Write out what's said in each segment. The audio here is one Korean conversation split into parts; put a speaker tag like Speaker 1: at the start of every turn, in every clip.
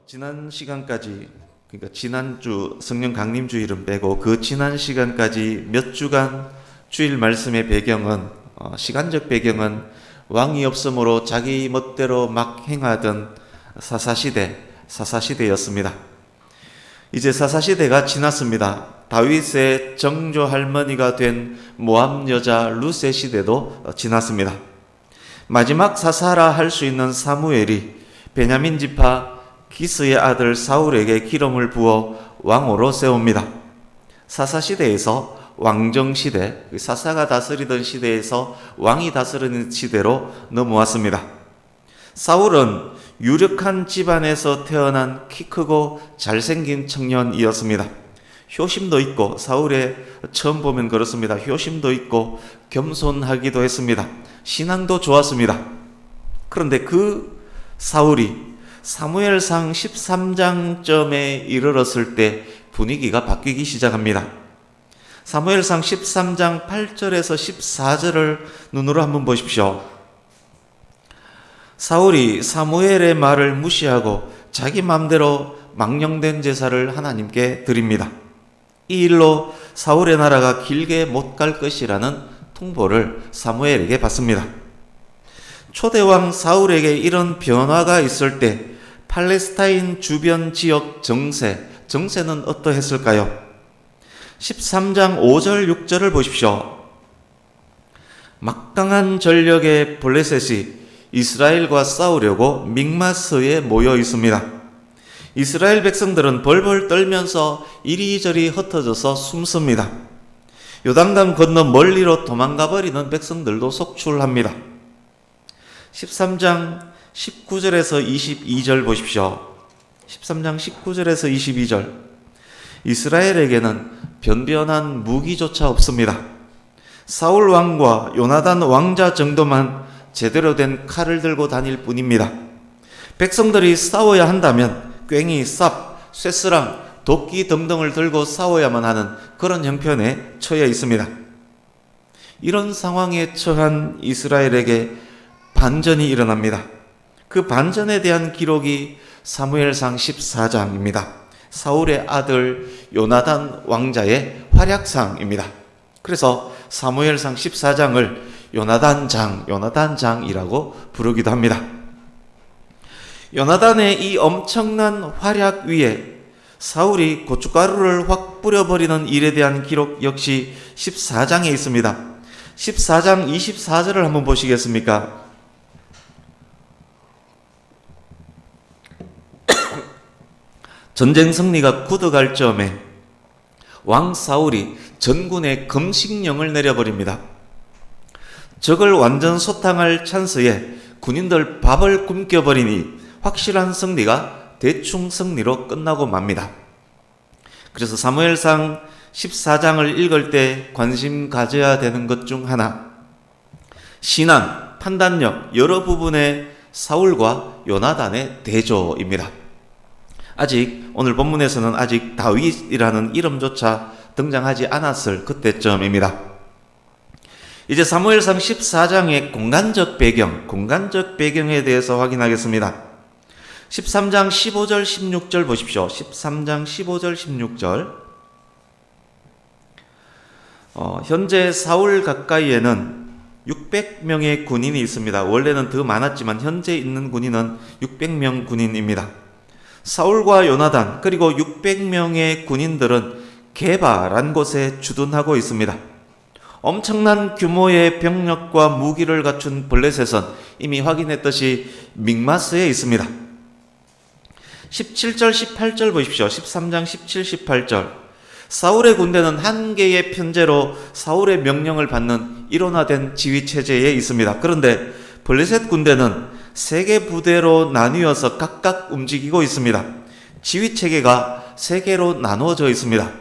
Speaker 1: 지난 시간까지, 그러니까 지난주 성령 강림주일은 빼고 그 지난 시간까지 몇 주간 주일 말씀의 배경은, 시간적 배경은 왕이 없으므로 자기 멋대로 막 행하던 사사시대였습니다. 이제 사사시대가 지났습니다. 다윗의 정조 할머니가 된 모압 여자 룻의 시대도 지났습니다. 마지막 사사라 할 수 있는 사무엘이 베냐민 지파 기스의 아들 사울에게 기름을 부어 왕으로 세웁니다. 사사시대에서 왕정시대, 사사가 다스리던 시대에서 왕이 다스리는 시대로 넘어왔습니다. 사울은 유력한 집안에서 태어난 키 크고 잘생긴 청년이었습니다. 효심도 있고, 사울의 처음 보면 그렇습니다. 효심도 있고 겸손하기도 했습니다. 신앙도 좋았습니다. 그런데 그 사울이 사무엘상 13장쯤에 이르렀을 때 분위기가 바뀌기 시작합니다. 사무엘상 13장 8절에서 14절을 눈으로 한번 보십시오. 사울이 사무엘의 말을 무시하고 자기 마음대로 망령된 제사를 하나님께 드립니다. 이 일로 사울의 나라가 길게 못 갈 것이라는 통보를 사무엘에게 받습니다. 초대왕 사울에게 이런 변화가 있을 때 팔레스타인 주변 지역 정세는 어떠했을까요? 13장 5절 6절을 보십시오. 막강한 전력의 블레셋이 이스라엘과 싸우려고 믹마스에 모여 있습니다. 이스라엘 백성들은 벌벌 떨면서 이리저리 흩어져서 숨습니다. 요단강 건너 멀리로 도망가 버리는 백성들도 속출합니다. 13장 19절에서 22절 보십시오. 13장 19절에서 22절. 이스라엘에게는 변변한 무기조차 없습니다. 사울 왕과 요나단 왕자 정도만 제대로 된 칼을 들고 다닐 뿐입니다. 백성들이 싸워야 한다면 괭이, 쌉, 쇠스랑, 도끼 등등을 들고 싸워야만 하는 그런 형편에 처해 있습니다. 이런 상황에 처한 이스라엘에게 반전이 일어납니다. 그 반전에 대한 기록이 사무엘상 14장입니다. 사울의 아들 요나단 왕자의 활약상입니다. 그래서 사무엘상 14장을 요나단장이라고 부르기도 합니다. 요나단의 이 엄청난 활약 위에 사울이 고춧가루를 확 뿌려버리는 일에 대한 기록 역시 14장에 있습니다. 14장 24절을 한번 보시겠습니까? 전쟁 승리가 굳어갈 점에 왕 사울이 전군에 금식령을 내려버립니다. 적을 완전 소탕할 찬스에 군인들 밥을 굶겨버리니 확실한 승리가 대충 승리로 끝나고 맙니다. 그래서 사무엘상 14장을 읽을 때 관심 가져야 되는 것 중 하나, 신앙, 판단력 여러 부분의 사울과 요나단의 대조입니다. 아직 오늘 본문에서는 아직 다윗이라는 이름조차 등장하지 않았을 그때쯤입니다. 이제 사무엘상 14장의 공간적 배경에 대해서 확인하겠습니다. 13장 15절 16절 보십시오. 13장 15절 16절. 현재 사울 가까이에는 600명의 군인이 있습니다. 원래는 더 많았지만 현재 있는 군인은 600명 군인입니다. 사울과 요나단 그리고 600명의 군인들은 게바란 곳에 주둔하고 있습니다. 엄청난 규모의 병력과 무기를 갖춘 블레셋은 이미 확인했듯이 믹마스에 있습니다. 17절 18절 보십시오. 13장 17, 18절. 사울의 군대는 한 개의 편제로 사울의 명령을 받는 일원화된 지휘체제에 있습니다. 그런데 블레셋 군대는 세 개 부대로 나뉘어서 각각 움직이고 있습니다. 지휘체계가 세 개로 나누어져 있습니다.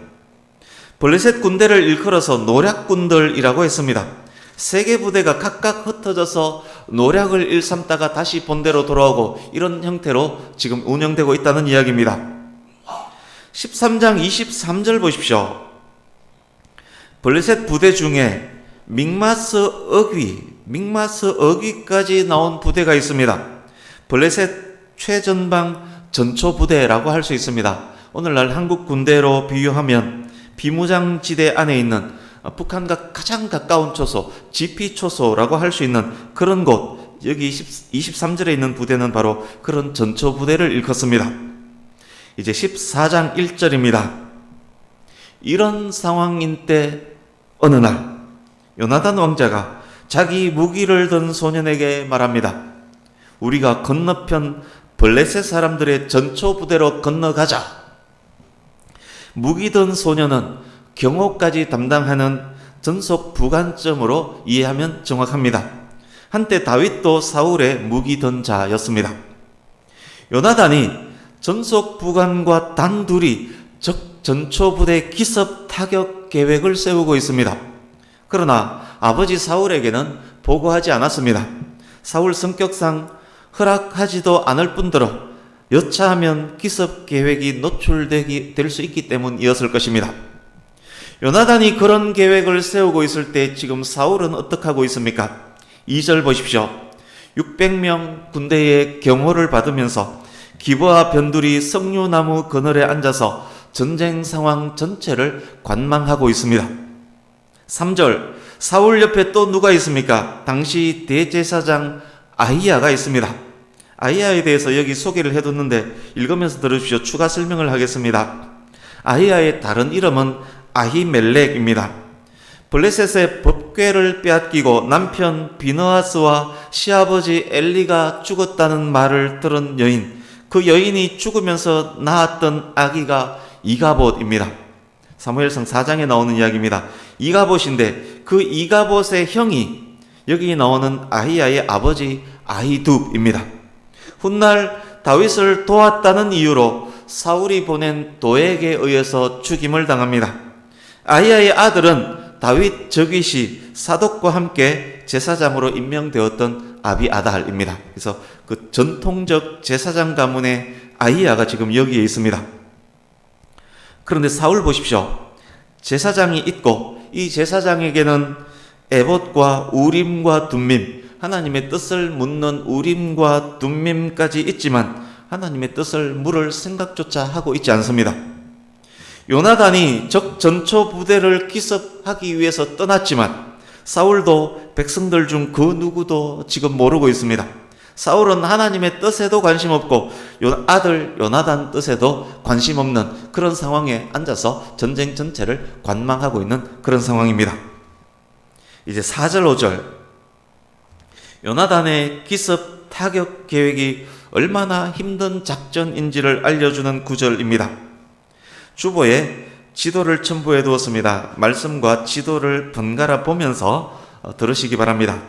Speaker 1: 블레셋 군대를 일컬어서 노략군들이라고 했습니다. 세 개 부대가 각각 흩어져서 노략을 일삼다가 다시 본대로 돌아오고 이런 형태로 지금 운영되고 있다는 이야기입니다. 13장 23절 보십시오. 블레셋 부대 중에 믹마스 어귀까지 나온 부대가 있습니다. 블레셋 최전방 전초부대라고 할 수 있습니다. 오늘날 한국 군대로 비유하면 비무장지대 안에 있는 북한과 가장 가까운 초소, GP초소라고 할 수 있는 그런 곳, 여기 23절에 있는 부대는 바로 그런 전초부대를 일컫습니다. 이제 14장 1절입니다. 이런 상황인 때 어느 날 요나단 왕자가 자기 무기를 든 소년에게 말합니다. 우리가 건너편 블레셋 사람들의 전초부대로 건너가자. 무기 든 소년은 경호까지 담당하는 전속 부관점으로 이해하면 정확합니다. 한때 다윗도 사울의 무기 든 자였습니다. 요나단이 전속 부관과 단둘이 적 전초부대 기습 타격 계획을 세우고 있습니다. 그러나 아버지 사울에게는 보고하지 않았습니다. 사울 성격상 허락하지도 않을 뿐더러 여차하면 기습 계획이 노출될 수 있기 때문이었을 것입니다. 요나단이 그런 계획을 세우고 있을 때 지금 사울은 어떻게 하고 있습니까? 2절 보십시오. 600명 군대의 경호를 받으면서 기브아 변두리 석류나무 그늘에 앉아서 전쟁 상황 전체를 관망하고 있습니다. 3절, 사울 옆에 또 누가 있습니까? 당시 대제사장 아히야가 있습니다. 아히야에 대해서 여기 소개를 해뒀는데 읽으면서 들으십시오. 추가 설명을 하겠습니다. 아히야의 다른 이름은 아히멜렉입니다. 블레셋의 법궤를 빼앗기고 남편 비느하스와 시아버지 엘리가 죽었다는 말을 들은 여인, 그 여인이 죽으면서 낳았던 아기가 이가봇입니다. 사무엘상 4장에 나오는 이야기입니다. 이가봇인데 그 이가봇의 형이 여기 나오는 아히야의 아버지 아히둡입니다. 훗날 다윗을 도왔다는 이유로 사울이 보낸 도액에 의해서 죽임을 당합니다. 아히야의 아들은 다윗 적위시 사독과 함께 제사장으로 임명되었던 아비아달입니다. 그래서 그 전통적 제사장 가문의 아히야가 지금 여기에 있습니다. 그런데 사울 보십시오. 제사장이 있고 이 제사장에게는 에봇과 우림과 둠밈, 하나님의 뜻을 묻는 우림과 둠밈까지 있지만 하나님의 뜻을 물을 생각조차 하고 있지 않습니다. 요나단이 적 전초 부대를 기습하기 위해서 떠났지만 사울도 백성들 중 그 누구도 지금 모르고 있습니다. 사울은 하나님의 뜻에도 관심 없고 아들 요나단 뜻에도 관심 없는 그런 상황에 앉아서 전쟁 전체를 관망하고 있는 그런 상황입니다. 이제 4절 5절, 요나단의 기습 타격 계획이 얼마나 힘든 작전인지를 알려주는 구절입니다. 주보에 지도를 첨부해 두었습니다. 말씀과 지도를 번갈아 보면서 들으시기 바랍니다.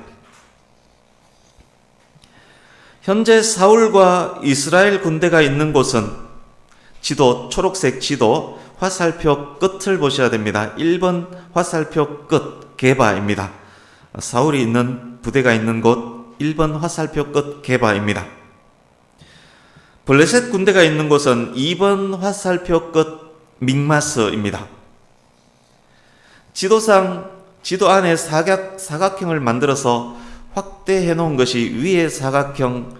Speaker 1: 현재 사울과 이스라엘 군대가 있는 곳은 지도, 초록색 지도, 화살표 끝을 보셔야 됩니다. 1번 화살표 끝, 게바입니다. 사울이 있는 부대가 있는 곳 1번 화살표 끝 게바입니다. 블레셋 군대가 있는 곳은 2번 화살표 끝 믹마스입니다. 지도상 지도 안에 사각형을 만들어서 확대해 놓은 것이 위의 사각형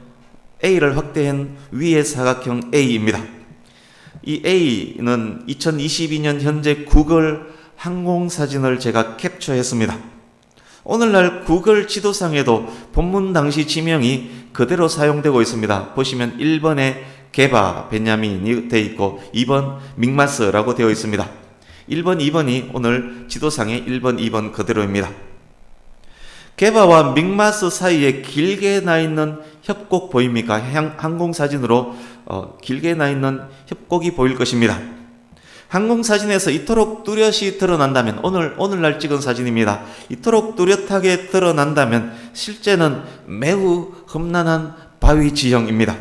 Speaker 1: A를 확대한 위의 사각형 A입니다. 이 A는 2022년 현재 구글 항공사진을 제가 캡처했습니다. 오늘날 구글 지도상에도 본문 당시 지명이 그대로 사용되고 있습니다. 보시면 1번에 게바, 베냐민이 되어 있고 2번 믹마스라고 되어 있습니다. 1번, 2번이 오늘 지도상의 1번, 2번 그대로입니다. 게바와 믹마스 사이에 길게 나 있는 협곡 보입니까? 항공사진으로 길게 나 있는 협곡이 보일 것입니다. 항공사진에서 이토록 뚜렷이 드러난다면, 오늘날 찍은 사진입니다. 이토록 뚜렷하게 드러난다면 실제는 매우 험난한 바위 지형입니다.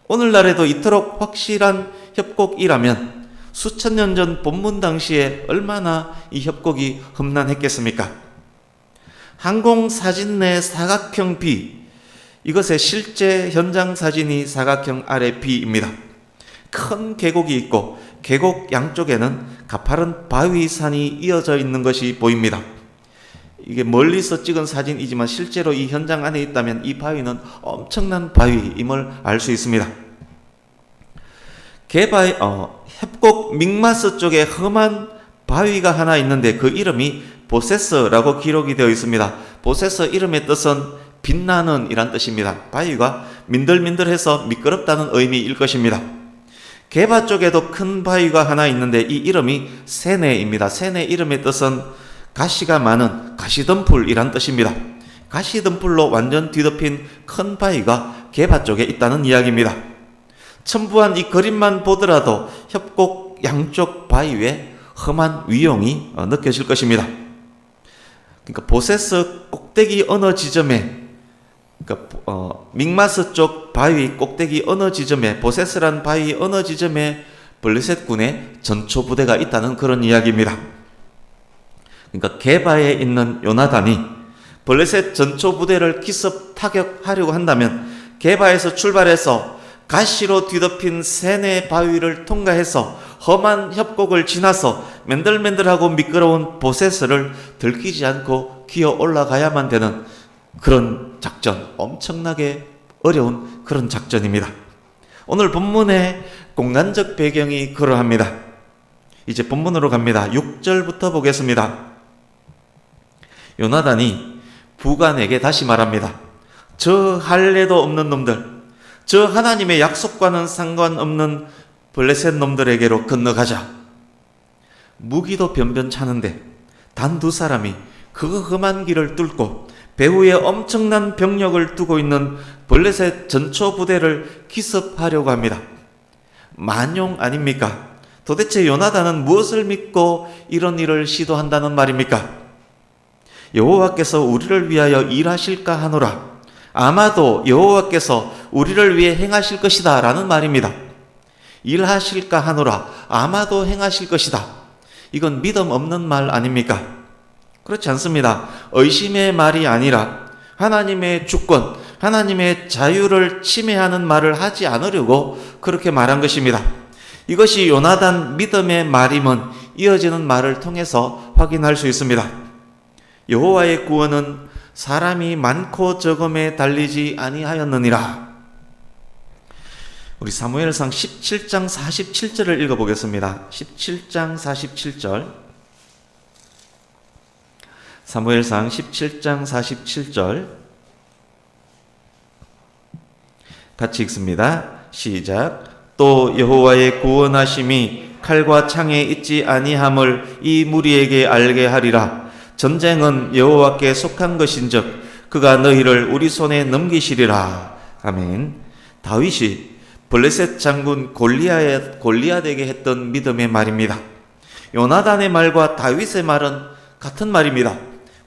Speaker 1: 오늘날에도 이토록 확실한 협곡이라면 수천 년 전 본문 당시에 얼마나 이 협곡이 험난했겠습니까? 항공사진 내 사각형 B, 이것의 실제 현장 사진이 사각형 아래 B입니다. 큰 계곡이 있고 계곡 양쪽에는 가파른 바위산이 이어져 있는 것이 보입니다. 이게 멀리서 찍은 사진이지만 실제로 이 현장 안에 있다면 이 바위는 엄청난 바위임을 알 수 있습니다. 협곡 믹마스 쪽에 험한 바위가 하나 있는데 그 이름이 보세스라고 기록이 되어 있습니다. 보세스 이름의 뜻은 빛나는 이란 뜻입니다. 바위가 민들민들해서 미끄럽다는 의미일 것입니다. 게바 쪽에도 큰 바위가 하나 있는데 이 이름이 세네입니다. 세네 이름의 뜻은 가시가 많은 가시덤불이란 뜻입니다. 가시덤불로 완전 뒤덮인 큰 바위가 게바 쪽에 있다는 이야기입니다. 첨부한 이 그림만 보더라도 협곡 양쪽 바위에 험한 위용이 느껴질 것입니다. 그러니까 보세스 꼭대기 어느 지점에, 믹마스 쪽 바위 꼭대기 어느 지점에, 보세스란 바위 어느 지점에 블레셋 군의 전초 부대가 있다는 그런 이야기입니다. 그러니까 게바에 있는 요나단이 블레셋 전초 부대를 기습 타격하려고 한다면 게바에서 출발해서 가시로 뒤덮인 세네 바위를 통과해서 험한 협곡을 지나서 맨들맨들하고 미끄러운 보세스를 들키지 않고 기어 올라가야만 되는 그런 작전, 엄청나게 어려운 그런 작전입니다. 오늘 본문의 공간적 배경이 그러합니다. 이제 본문으로 갑니다. 6절부터 보겠습니다. 요나단이 부관에게 다시 말합니다. 저 할례도 없는 놈들, 저 하나님의 약속과는 상관없는 블레셋 놈들에게로 건너가자. 무기도 변변찮은데 단 두 사람이 그 험한 길을 뚫고 배후에 엄청난 병력을 두고 있는 블레셋 전초 부대를 기습하려고 합니다. 만용 아닙니까? 도대체 요나단은 무엇을 믿고 이런 일을 시도한다는 말입니까? 여호와께서 우리를 위하여 일하실까 하노라. 아마도 여호와께서 우리를 위해 행하실 것이다 라는 말입니다. 일하실까 하노라. 아마도 행하실 것이다. 이건 믿음 없는 말 아닙니까? 그렇지 않습니다. 의심의 말이 아니라 하나님의 주권, 하나님의 자유를 침해하는 말을 하지 않으려고 그렇게 말한 것입니다. 이것이 요나단 믿음의 말임은 이어지는 말을 통해서 확인할 수 있습니다. 여호와의 구원은 사람이 많고 적음에 달리지 아니하였느니라. 우리 사무엘상 17장 47절을 읽어보겠습니다. 17장 47절. 사무엘상 17장 47절. 같이 읽습니다. 시작. 또 여호와의 구원하심이 칼과 창에 있지 아니함을 이 무리에게 알게 하리라. 전쟁은 여호와께 속한 것인즉 그가 너희를 우리 손에 넘기시리라. 아멘. 다윗이 블레셋 장군 골리앗에게 했던 믿음의 말입니다. 요나단의 말과 다윗의 말은 같은 말입니다.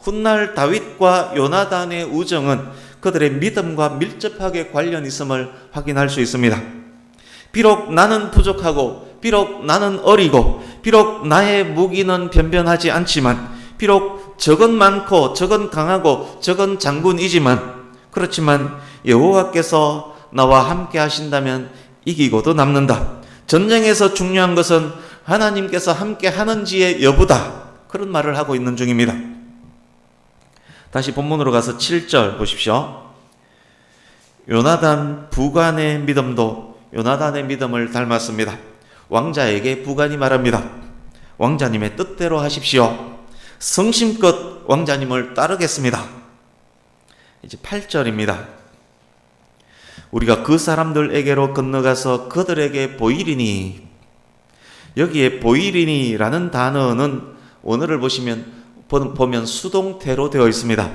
Speaker 1: 훗날 다윗과 요나단의 우정은 그들의 믿음과 밀접하게 관련 있음을 확인할 수 있습니다. 비록 나는 부족하고 비록 나는 어리고 비록 나의 무기는 변변하지 않지만 비록 적은 많고 적은 강하고 적은 장군이지만 그렇지만 여호와께서 나와 함께 하신다면 이기고도 남는다. 전쟁에서 중요한 것은 하나님께서 함께 하는지의 여부다. 그런 말을 하고 있는 중입니다. 다시 본문으로 가서 7절 보십시오. 요나단 부관의 믿음도 요나단의 믿음을 닮았습니다. 왕자에게 부관이 말합니다. 왕자님의 뜻대로 하십시오. 성심껏 왕자님을 따르겠습니다. 이제 8절입니다. 우리가 그 사람들에게로 건너가서 그들에게 보이리니, 여기에 보이리니라는 단어는 오늘을 보면 수동태로 되어 있습니다.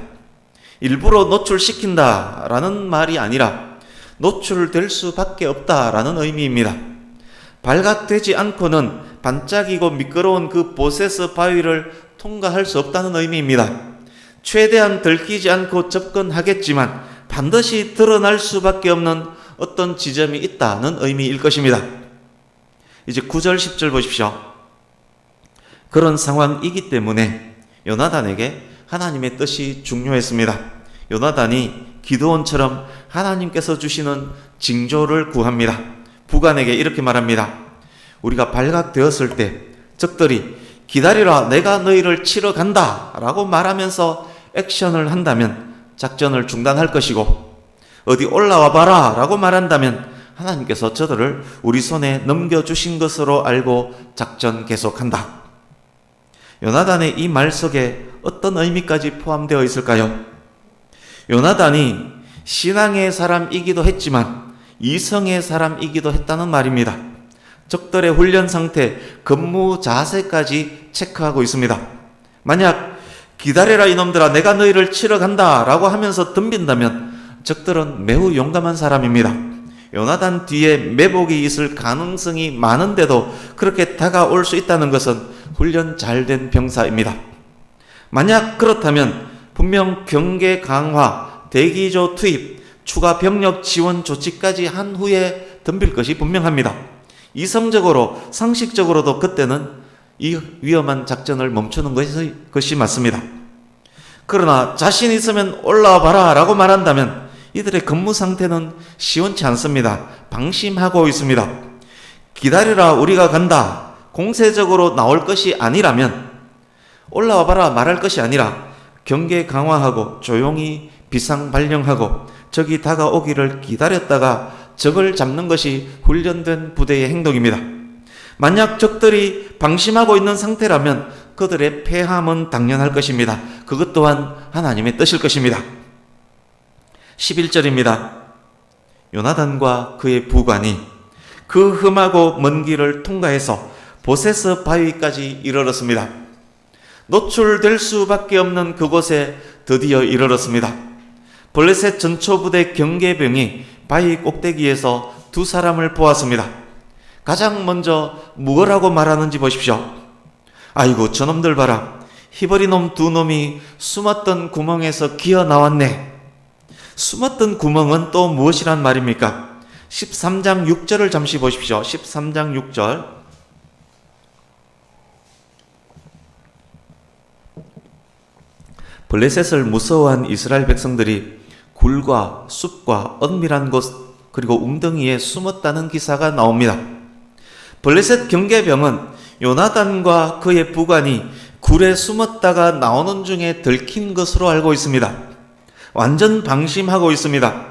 Speaker 1: 일부러 노출시킨다라는 말이 아니라 노출될 수밖에 없다라는 의미입니다. 발각되지 않고는 반짝이고 미끄러운 그 보세스 바위를 통과할 수 없다는 의미입니다. 최대한 들키지 않고 접근하겠지만 반드시 드러날 수밖에 없는 어떤 지점이 있다는 의미일 것입니다. 이제 9절 10절 보십시오. 그런 상황이기 때문에 요나단에게 하나님의 뜻이 중요했습니다. 요나단이 기드온처럼 하나님께서 주시는 징조를 구합니다. 부관에게 이렇게 말합니다. 우리가 발각되었을 때 적들이 기다리라 내가 너희를 치러 간다 라고 말하면서 액션을 한다면 작전을 중단할 것이고 어디 올라와 봐라 라고 말한다면 하나님께서 저들을 우리 손에 넘겨주신 것으로 알고 작전 계속한다. 요나단의 이 말 속에 어떤 의미까지 포함되어 있을까요? 요나단이 신앙의 사람이기도 했지만 이성의 사람이기도 했다는 말입니다. 적들의 훈련 상태, 근무 자세까지 체크하고 있습니다. 만약 기다려라 이놈들아 내가 너희를 치러 간다 라고 하면서 덤빈다면 적들은 매우 용감한 사람입니다. 요나단 뒤에 매복이 있을 가능성이 많은데도 그렇게 다가올 수 있다는 것은 훈련 잘된 병사입니다. 만약 그렇다면 분명 경계 강화, 대기조 투입, 추가 병력 지원 조치까지 한 후에 덤빌 것이 분명합니다. 이성적으로 상식적으로도 그때는 이 위험한 작전을 멈추는 것이 맞습니다. 그러나 자신 있으면 올라와 봐라 라고 말한다면 이들의 근무 상태는 시원치 않습니다. 방심하고 있습니다. 기다려라 우리가 간다. 공세적으로 나올 것이 아니라면 올라와 봐라 말할 것이 아니라 경계 강화하고 조용히 비상 발령하고 적이 다가오기를 기다렸다가 적을 잡는 것이 훈련된 부대의 행동입니다. 만약 적들이 방심하고 있는 상태라면 그들의 패함은 당연할 것입니다. 그것 또한 하나님의 뜻일 것입니다. 11절입니다. 요나단과 그의 부관이 그 험하고 먼 길을 통과해서 보세스 바위까지 이르렀습니다. 노출될 수밖에 없는 그곳에 드디어 이르렀습니다. 블레셋 전초부대 경계병이 바위 꼭대기에서 두 사람을 보았습니다. 가장 먼저 무엇라고 말하는지 보십시오. 아이고 저놈들 봐라. 히브리놈 두 놈이 숨었던 구멍에서 기어 나왔네. 숨었던 구멍은 또 무엇이란 말입니까? 13장 6절을 잠시 보십시오. 13장 6절. 블레셋을 무서워한 이스라엘 백성들이 굴과 숲과 은밀한 곳 그리고 웅덩이에 숨었다는 기사가 나옵니다. 블레셋 경계병은 요나단과 그의 부관이 굴에 숨었다가 나오는 중에 들킨 것으로 알고 있습니다. 완전 방심하고 있습니다.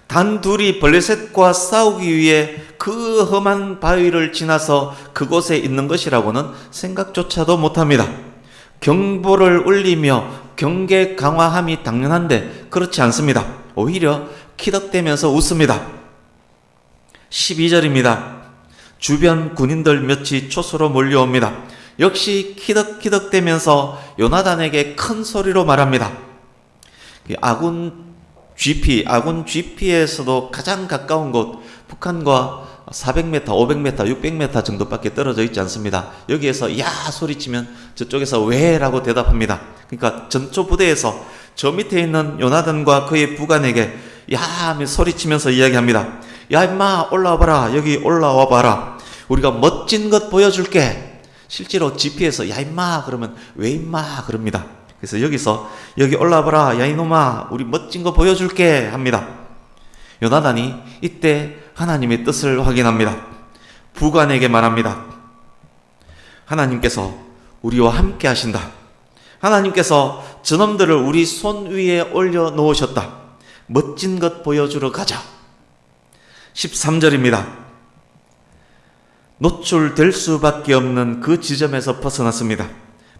Speaker 1: 단 둘이 블레셋과 싸우기 위해 그 험한 바위를 지나서 그곳에 있는 것이라고는 생각조차도 못합니다. 경보를 울리며 경계 강화함이 당연한데 그렇지 않습니다. 오히려 키득대면서 웃습니다. 12절입니다. 주변 군인들 몇이 초소로 몰려옵니다. 역시 키득키득대면서 요나단에게 큰 소리로 말합니다. 아군 GP에서도 가장 가까운 곳 북한과 400m, 500m, 600m 정도밖에 떨어져 있지 않습니다. 여기에서 야 소리치면 저쪽에서 왜? 라고 대답합니다. 그러니까 전초 부대에서 저 밑에 있는 요나단과 그의 부관에게 야 하며 소리치면서 이야기합니다. 야 임마 올라와 봐라. 여기 올라와 봐라. 우리가 멋진 것 보여줄게. 실제로 GP에서 야 임마 그러면 왜 임마 그럽니다. 그래서 여기서 여기 올라와 봐라. 야 이놈아 우리 멋진 거 보여줄게 합니다. 요나단이 이때 하나님의 뜻을 확인합니다. 부관에게 말합니다. 하나님께서 우리와 함께 하신다. 하나님께서 저놈들을 우리 손 위에 올려놓으셨다. 멋진 것 보여주러 가자. 13절입니다. 노출될 수밖에 없는 그 지점에서 벗어났습니다.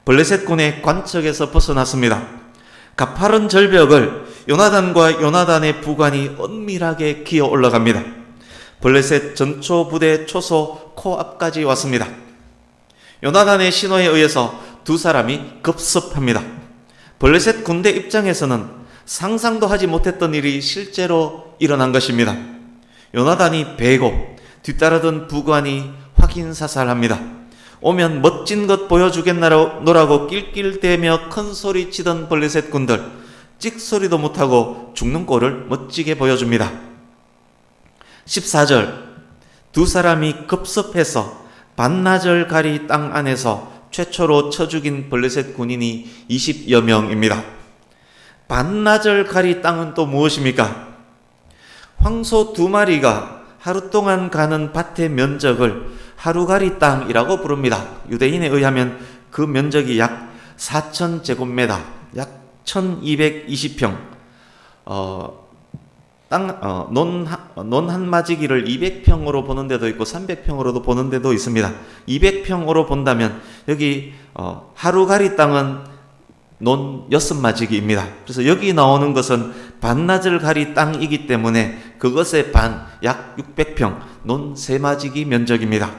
Speaker 1: 블레셋군의 관측에서 벗어났습니다. 가파른 절벽을 요나단과 요나단의 부관이 은밀하게 기어 올라갑니다. 블레셋 전초 부대 초소 코앞까지 왔습니다. 요나단의 신호에 의해서 두 사람이 급습합니다. 블레셋 군대 입장에서는 상상도 하지 못했던 일이 실제로 일어난 것입니다. 요나단이 베고 뒤따르던 부관이 확인 사살합니다. 오면 멋진 것 보여주겠노라고 낄낄대며 큰 소리 치던 블레셋 군들 찍소리도 못하고 죽는 꼴을 멋지게 보여줍니다. 14절 두 사람이 급습해서 반나절 가리 땅 안에서 최초로 쳐 죽인 블레셋 군인이 20여 명입니다. 반나절 가리 땅은 또 무엇입니까? 황소 두 마리가 하루 동안 가는 밭의 면적을 하루가리 땅이라고 부릅니다. 유대인에 의하면 그 면적이 약 4,000제곱미터, 약 1,220평, 논 한 마지기를 200평으로 보는 데도 있고 300평으로도 보는 데도 있습니다. 200평으로 본다면 여기 하루가리 땅은 논 6마지기입니다. 그래서 여기 나오는 것은 반나절 가리 땅이기 때문에 그것의 반, 약 600평, 논 3마지기 면적입니다.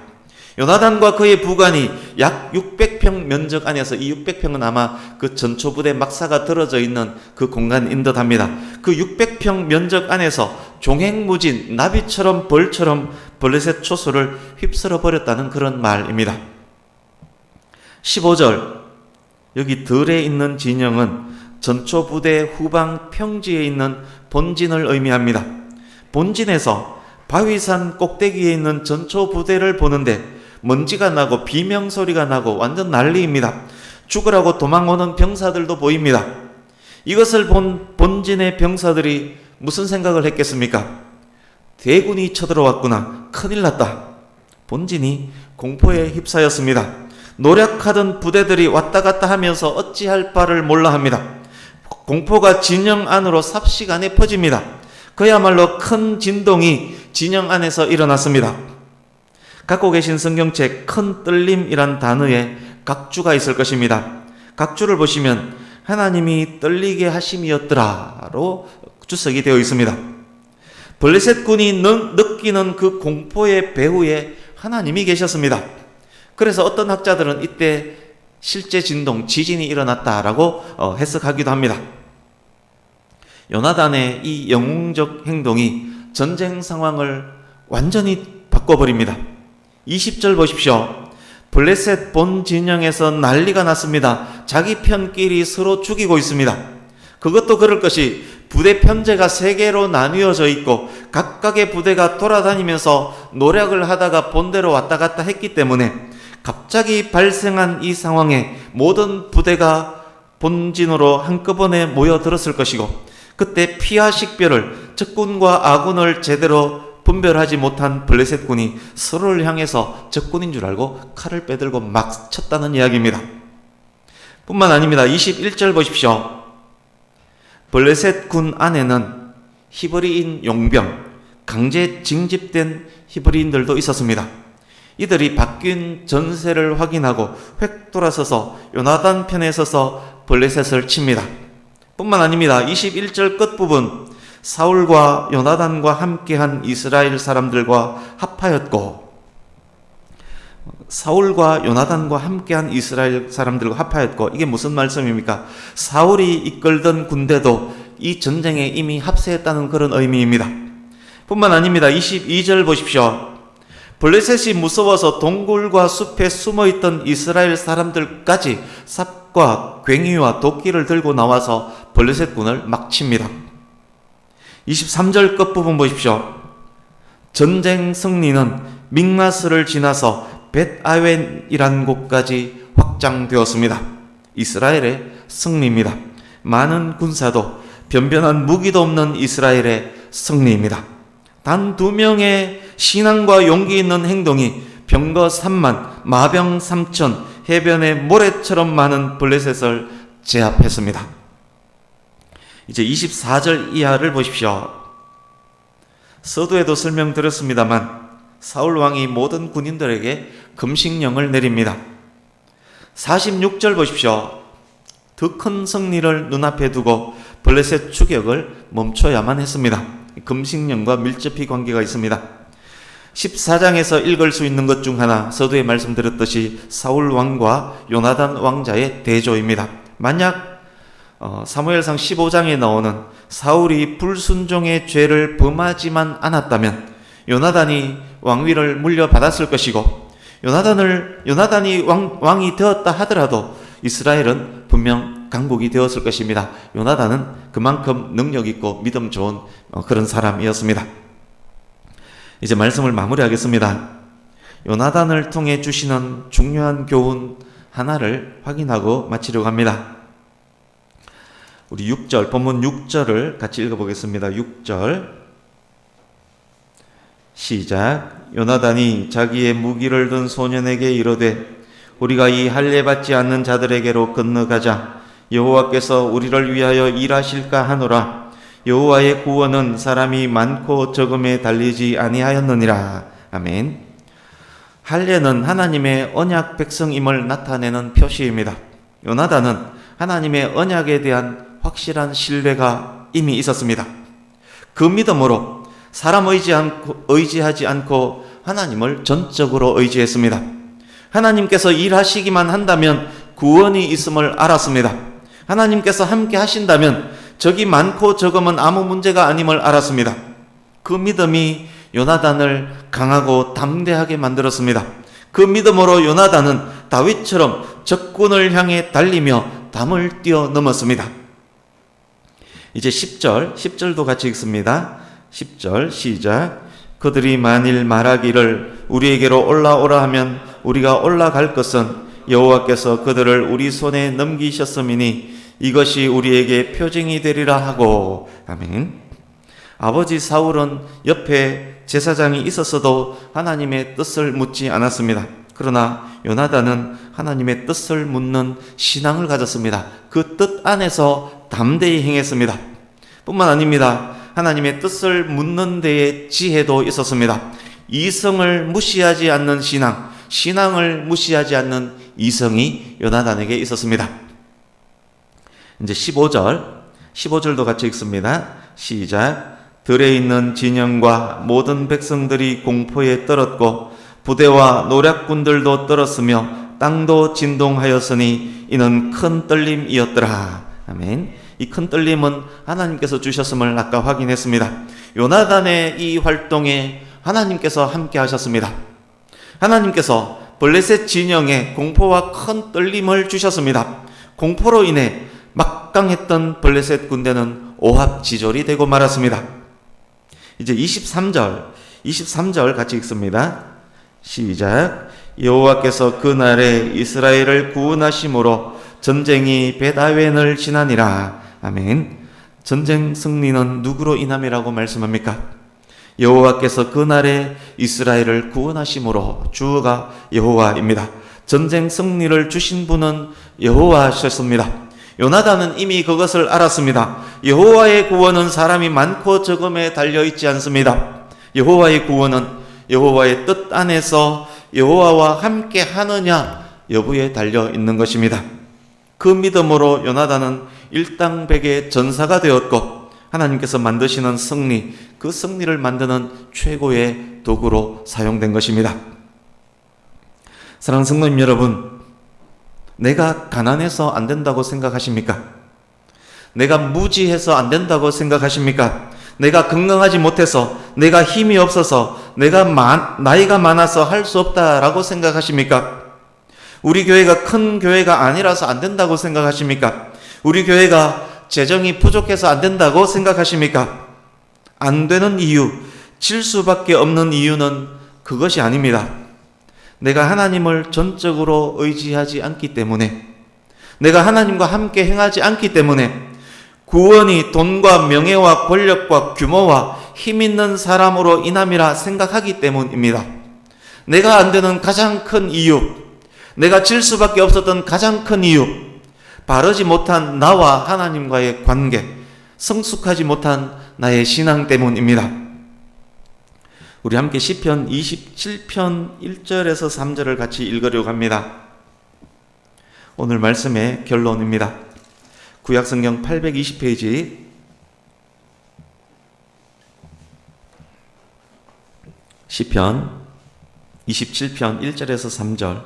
Speaker 1: 요나단과 그의 부관이 약 600평 면적 안에서, 이 600평은 아마 그 전초부대 막사가 들어져 있는 그 공간인 듯 합니다. 그 600평 면적 안에서 종횡무진, 나비처럼 벌처럼 블레셋 초소를 휩쓸어 버렸다는 그런 말입니다. 15절, 여기 들에 있는 진영은 전초부대 후방 평지에 있는 본진을 의미합니다. 본진에서 바위산 꼭대기에 있는 전초부대를 보는데 먼지가 나고 비명소리가 나고 완전 난리입니다. 죽으라고 도망오는 병사들도 보입니다. 이것을 본 본진의 병사들이 무슨 생각을 했겠습니까? 대군이 쳐들어왔구나. 큰일 났다. 본진이 공포에 휩싸였습니다. 노력하던 부대들이 왔다 갔다 하면서 어찌할 바를 몰라 합니다. 공포가 진영 안으로 삽시간에 퍼집니다. 그야말로 큰 진동이 진영 안에서 일어났습니다. 갖고 계신 성경책 큰 떨림이란 단어에 각주가 있을 것입니다. 각주를 보시면 하나님이 떨리게 하심이었더라로 주석이 되어 있습니다. 블레셋 군이 느끼는 그 공포의 배후에 하나님이 계셨습니다. 그래서 어떤 학자들은 이때 실제 진동, 지진이 일어났다라고 해석하기도 합니다. 요나단의 이 영웅적 행동이 전쟁 상황을 완전히 바꿔버립니다. 20절 보십시오. 블레셋 본 진영에서 난리가 났습니다. 자기 편끼리 서로 죽이고 있습니다. 그것도 그럴 것이 부대 편제가 3개로 나뉘어져 있고 각각의 부대가 돌아다니면서 노력을 하다가 본대로 왔다 갔다 했기 때문에 갑자기 발생한 이 상황에 모든 부대가 본진으로 한꺼번에 모여들었을 것이고, 그때 피하 식별을, 적군과 아군을 제대로 분별하지 못한 블레셋 군이 서로를 향해서 적군인 줄 알고 칼을 빼들고 막 쳤다는 이야기입니다. 뿐만 아닙니다. 21절 보십시오. 블레셋 군 안에는 히브리인 용병, 강제 징집된 히브리인들도 있었습니다. 이들이 바뀐 전세를 확인하고 획 돌아서서 요나단 편에 서서 블레셋을 칩니다. 뿐만 아닙니다. 21절 끝부분, 사울과 요나단과 함께한 이스라엘 사람들과 합하였고, 사울과 요나단과 함께한 이스라엘 사람들과 합하였고, 이게 무슨 말씀입니까? 사울이 이끌던 군대도 이 전쟁에 이미 합세했다는 그런 의미입니다. 뿐만 아닙니다. 22절 보십시오. 블레셋이 무서워서 동굴과 숲에 숨어있던 이스라엘 사람들까지 삽과 괭이와 도끼를 들고 나와서 블레셋 군을 막 칩니다. 23절 끝부분 보십시오. 전쟁 승리는 믹마스를 지나서 벳아웬이란 곳까지 확장되었습니다. 이스라엘의 승리입니다. 많은 군사도 변변한 무기도 없는 이스라엘의 승리입니다. 단 2명의 신앙과 용기 있는 행동이 병거 3만, 마병 3천, 해변의 모래처럼 많은 블레셋을 제압했습니다. 이제 24절 이하를 보십시오. 서두에도 설명드렸습니다만 사울 왕이 모든 군인들에게 금식령을 내립니다. 46절 보십시오. 더 큰 승리를 눈앞에 두고 블레셋 추격을 멈춰야만 했습니다. 금식령과 밀접히 관계가 있습니다. 14장에서 읽을 수 있는 것 중 하나, 서두에 말씀드렸듯이 사울 왕과 요나단 왕자의 대조입니다. 만약 사무엘상 15장에 나오는 사울이 불순종의 죄를 범하지만 않았다면 요나단이 왕위를 물려받았을 것이고, 요나단이 왕이 되었다 하더라도 이스라엘은 분명 강국이 되었을 것입니다. 요나단은 그만큼 능력 있고 믿음 좋은 그런 사람이었습니다. 이제 말씀을 마무리하겠습니다. 요나단을 통해 주시는 중요한 교훈 하나를 확인하고 마치려고 합니다. 우리 6절, 본문 6절을 같이 읽어보겠습니다. 6절 시작. 요나단이 자기의 무기를 든 소년에게 이르되 우리가 이 할례 받지 않는 자들에게로 건너가자. 여호와께서 우리를 위하여 일하실까 하노라. 여호와의 구원은 사람이 많고 적음에 달리지 아니하였느니라. 아멘. 할례는 하나님의 언약 백성임을 나타내는 표시입니다. 요나단은 하나님의 언약에 대한 확실한 신뢰가 이미 있었습니다. 그 믿음으로 사람 의지하지 않고 하나님을 전적으로 의지했습니다. 하나님께서 일하시기만 한다면 구원이 있음을 알았습니다. 하나님께서 함께 하신다면 적이 많고 적음은 아무 문제가 아님을 알았습니다. 그 믿음이 요나단을 강하고 담대하게 만들었습니다. 그 믿음으로 요나단은 다윗처럼 적군을 향해 달리며 담을 뛰어넘었습니다. 이제 10절도 같이 읽습니다. 10절 시작. 그들이 만일 말하기를 우리에게로 올라오라 하면 우리가 올라갈 것은 여호와께서 그들을 우리 손에 넘기셨음이니 이것이 우리에게 표징이 되리라 하고. 아멘. 아버지 사울은 옆에 제사장이 있었어도 하나님의 뜻을 묻지 않았습니다. 그러나 요나단은 하나님의 뜻을 묻는 신앙을 가졌습니다. 그 뜻 안에서 담대히 행했습니다. 뿐만 아닙니다. 하나님의 뜻을 묻는 데에 지혜도 있었습니다. 이성을 무시하지 않는 신앙을 무시하지 않는 이성이 요나단에게 있었습니다. 이제 15절도 같이 읽습니다. 시작. 들에 있는 진영과 모든 백성들이 공포에 떨었고 부대와 노략군들도 떨었으며 땅도 진동하였으니 이는 큰 떨림이었더라. 아멘. 이 큰 떨림은 하나님께서 주셨음을 아까 확인했습니다. 요나단의 이 활동에 하나님께서 함께 하셨습니다. 하나님께서 블레셋 진영에 공포와 큰 떨림을 주셨습니다. 공포로 인해 막강했던 블레셋 군대는 오합지졸이 되고 말았습니다. 이제 23절 같이 읽습니다. 시작. 여호와께서 그날에 이스라엘을 구원하심으로 전쟁이 벳아웬을 지나니라. 아멘. 전쟁 승리는 누구로 인함이라고 말씀합니까? 여호와께서 그날에 이스라엘을 구원하심으로 주가 여호와입니다. 전쟁 승리를 주신 분은 여호와셨습니다. 요나단은 이미 그것을 알았습니다. 여호와의 구원은 사람이 많고 적음에 달려있지 않습니다. 여호와의 구원은 여호와의 뜻 안에서 여호와와 함께 하느냐 여부에 달려있는 것입니다. 그 믿음으로 요나단은 일당백의 전사가 되었고 하나님께서 만드시는 승리, 그 승리를 만드는 최고의 도구로 사용된 것입니다. 사랑하는 성도님 여러분, 내가 가난해서 안 된다고 생각하십니까? 내가 무지해서 안 된다고 생각하십니까? 내가 건강하지 못해서, 내가 힘이 없어서, 내가 나이가 많아서 할 수 없다라고 생각하십니까? 우리 교회가 큰 교회가 아니라서 안 된다고 생각하십니까? 우리 교회가 재정이 부족해서 안 된다고 생각하십니까? 안 되는 이유, 질 수밖에 없는 이유는 그것이 아닙니다. 내가 하나님을 전적으로 의지하지 않기 때문에, 내가 하나님과 함께 행하지 않기 때문에, 구원이 돈과 명예와 권력과 규모와 힘 있는 사람으로 인함이라 생각하기 때문입니다. 내가 안 되는 가장 큰 이유, 내가 질 수밖에 없었던 가장 큰 이유, 바르지 못한 나와 하나님과의 관계, 성숙하지 못한 나의 신앙 때문입니다. 우리 함께 시편 27편 1절에서 3절을 같이 읽으려고 합니다. 오늘 말씀의 결론입니다. 구약성경 820페이지 시편 27편 1절에서 3절,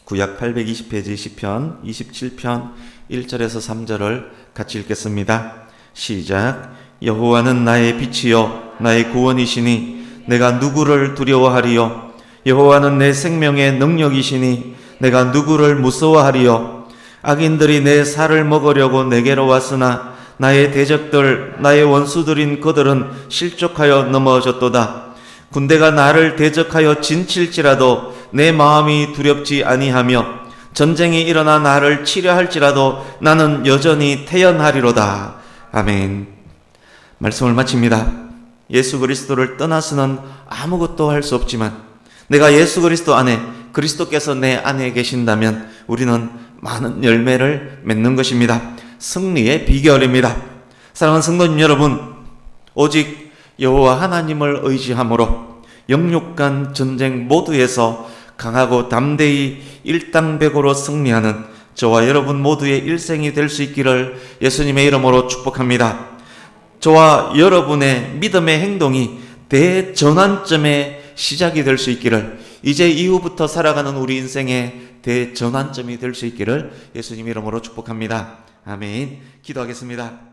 Speaker 1: 구약 820페이지 시편 27편 1절에서 3절을 같이 읽겠습니다. 시작. 여호와는 나의 빛이요 나의 구원이시니 내가 누구를 두려워하리요? 여호와는 내 생명의 능력이시니 내가 누구를 무서워하리요? 악인들이 내 살을 먹으려고 내게로 왔으나 나의 대적들, 나의 원수들인 그들은 실족하여 넘어졌도다. 군대가 나를 대적하여 진칠지라도 내 마음이 두렵지 아니하며 전쟁이 일어나 나를 치려 할지라도 나는 여전히 태연하리로다. 아멘. 말씀을 마칩니다. 예수 그리스도를 떠나서는 아무것도 할 수 없지만 내가 예수 그리스도 안에, 그리스도께서 내 안에 계신다면 우리는 많은 열매를 맺는 것입니다. 승리의 비결입니다. 사랑하는 성도님 여러분, 오직 여호와 하나님을 의지함으로 영육간 전쟁 모두에서 강하고 담대히 일당백으로 승리하는 저와 여러분 모두의 일생이 될 수 있기를 예수님의 이름으로 축복합니다. 저와 여러분의 믿음의 행동이 대전환점의 시작이 될 수 있기를, 이제 이후부터 살아가는 우리 인생의 대전환점이 될 수 있기를 예수님 이름으로 축복합니다. 아멘. 기도하겠습니다.